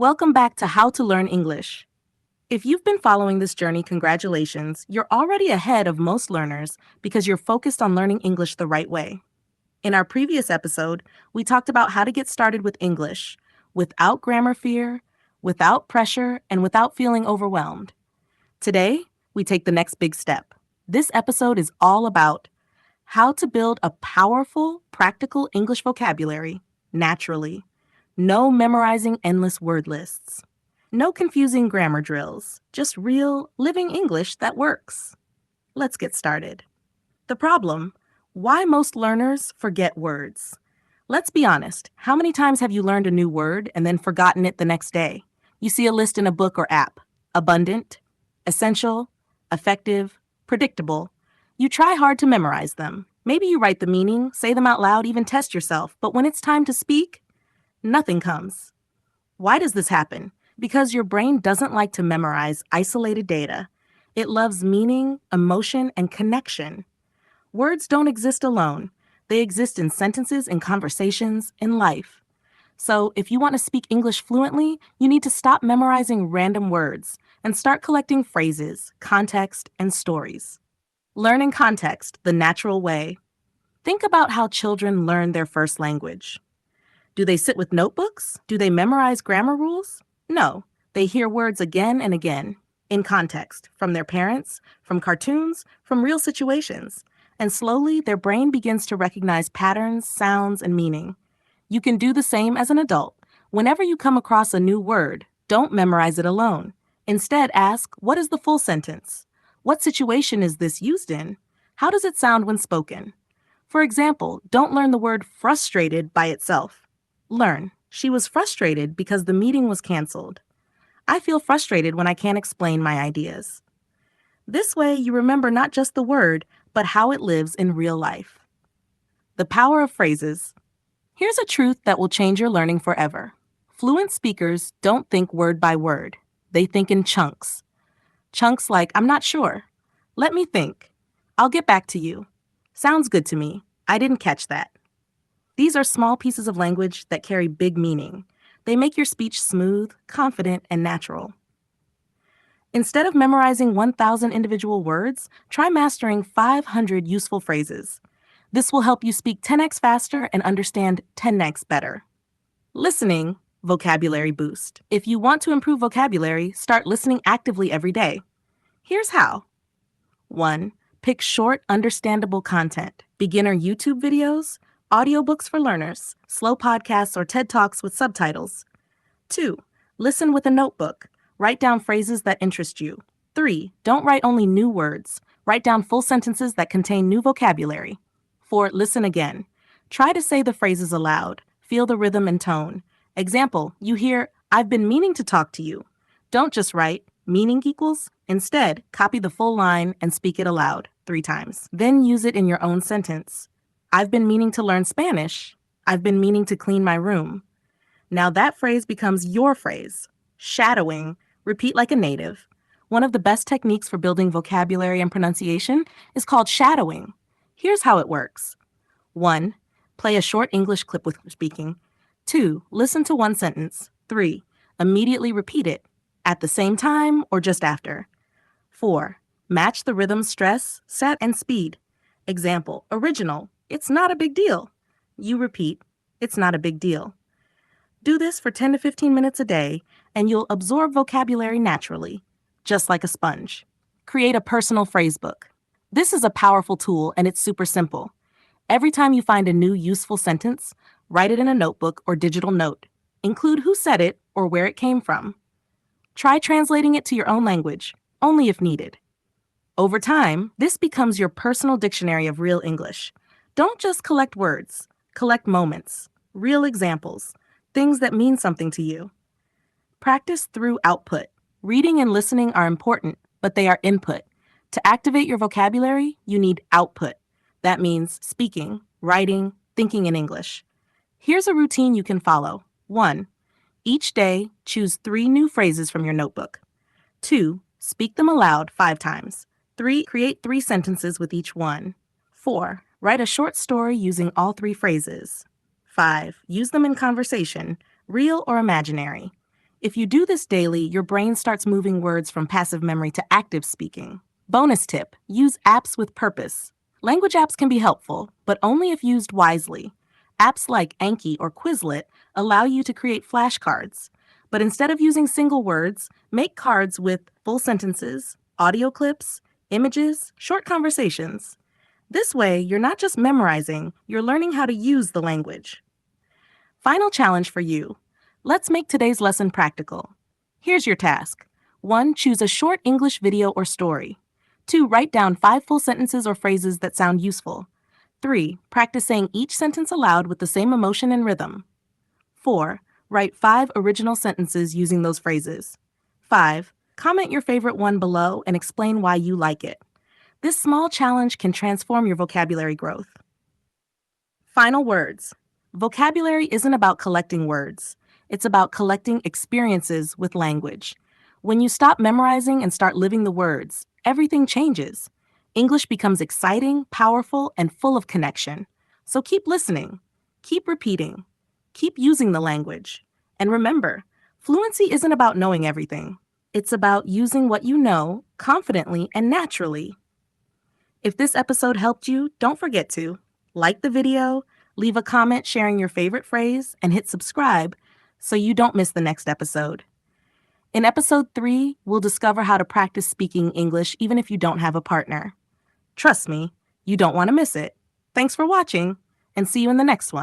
Welcome back to How to Learn English. If you've been following this journey, congratulations, you're already ahead of most learners because you're focused on learning English the right way. In our previous episode, we talked about how to get started with English without grammar fear, without pressure, and without feeling overwhelmed. Today, we take the next big step. This episode is all about how to build a powerful, practical English vocabulary naturally. No memorizing endless word lists. No confusing grammar drills. Just real, living English that works. Let's get started. The problem: why most learners forget words. Let's be honest. How many times have you learned a new word and then forgotten it the next day? You see a list in a book or app. Abundant, essential, effective, predictable. You try hard to memorize them. Maybe you write the meaning, say them out loud, even test yourself. But when it's time to speak, nothing comes. Why does this happen? Because your brain doesn't like to memorize isolated data. It loves meaning, emotion, and connection. Words don't exist alone. They exist in sentences, in conversations, in life. So if you want to speak English fluently, you need to stop memorizing random words and start collecting phrases, context, and stories. Learn in context, the natural way. Think about how children learn their first language. Do they sit with notebooks? Do they memorize grammar rules? No, they hear words again and again, in context, from their parents, from cartoons, from real situations. And slowly, their brain begins to recognize patterns, sounds, and meaning. You can do the same as an adult. Whenever you come across a new word, don't memorize it alone. Instead, ask, what is the full sentence? What situation is this used in? How does it sound when spoken? For example, don't learn the word frustrated by itself. Learn, she was frustrated because the meeting was canceled. I feel frustrated when I can't explain my ideas. This way, you remember not just the word, but how it lives in real life. The power of phrases. Here's a truth that will change your learning forever. Fluent speakers don't think word by word. They think in chunks. Chunks like, I'm not sure. Let me think. I'll get back to you. Sounds good to me. I didn't catch that. These are small pieces of language that carry big meaning. They make your speech smooth, confident, and natural. Instead of memorizing 1,000 individual words, try mastering 500 useful phrases. This will help you speak 10x faster and understand 10x better. Listening, vocabulary boost. If you want to improve vocabulary, start listening actively every day. Here's how. 1. Pick short, understandable content. Beginner YouTube videos, audiobooks for learners, slow podcasts or TED Talks with subtitles. 2. Listen with a notebook. Write down phrases that interest you. 3. Don't write only new words. Write down full sentences that contain new vocabulary. 4. Listen again. Try to say the phrases aloud. Feel the rhythm and tone. Example, you hear, I've been meaning to talk to you. Don't just write, meaning equals. Instead, copy the full line and speak it aloud 3 times. Then use it in your own sentence. I've been meaning to learn Spanish. I've been meaning to clean my room. Now that phrase becomes your phrase. Shadowing. Repeat like a native. One of the best techniques for building vocabulary and pronunciation is called shadowing. Here's how it works. 1. Play a short English clip with speaking. 2. Listen to one sentence. 3. Immediately repeat it, at the same time or just after. 4. Match the rhythm, stress, set, and speed. Example, original. It's not a big deal. You repeat, it's not a big deal. Do this for 10 to 15 minutes a day, and you'll absorb vocabulary naturally, just like a sponge. Create a personal phrasebook. This is a powerful tool, and it's super simple. Every time you find a new useful sentence, write it in a notebook or digital note. Include who said it or where it came from. Try translating it to your own language, only if needed. Over time, this becomes your personal dictionary of real English. Don't just collect words, collect moments, real examples, things that mean something to you. Practice through output. Reading and listening are important, but they are input. To activate your vocabulary, you need output. That means speaking, writing, thinking in English. Here's a routine you can follow. 1. Each day, choose 3 new phrases from your notebook. 2. Speak them aloud 5 times. 3. Create 3 sentences with each one. 4. Write a short story using all 3 phrases. 5. Use them in conversation, real or imaginary. If you do this daily, your brain starts moving words from passive memory to active speaking. Bonus tip: use apps with purpose. Language apps can be helpful, but only if used wisely. Apps like Anki or Quizlet allow you to create flashcards. But instead of using single words, make cards with full sentences, audio clips, images, short conversations. This way, you're not just memorizing, you're learning how to use the language. Final challenge for you. Let's make today's lesson practical. Here's your task. 1. Choose a short English video or story. 2. Write down 5 full sentences or phrases that sound useful. 3. Practice saying each sentence aloud with the same emotion and rhythm. 4. Write 5 original sentences using those phrases. 5. Comment your favorite one below and explain why you like it. This small challenge can transform your vocabulary growth. Final words. Vocabulary isn't about collecting words. It's about collecting experiences with language. When you stop memorizing and start living the words, everything changes. English becomes exciting, powerful, and full of connection. So keep listening, keep repeating, keep using the language. And remember, fluency isn't about knowing everything. It's about using what you know confidently and naturally. If this episode helped you, don't forget to like the video, leave a comment sharing your favorite phrase, and hit subscribe so you don't miss the next episode. In Episode 3, we'll discover how to practice speaking English even if you don't have a partner. Trust me, you don't want to miss it. Thanks for watching, and see you in the next one.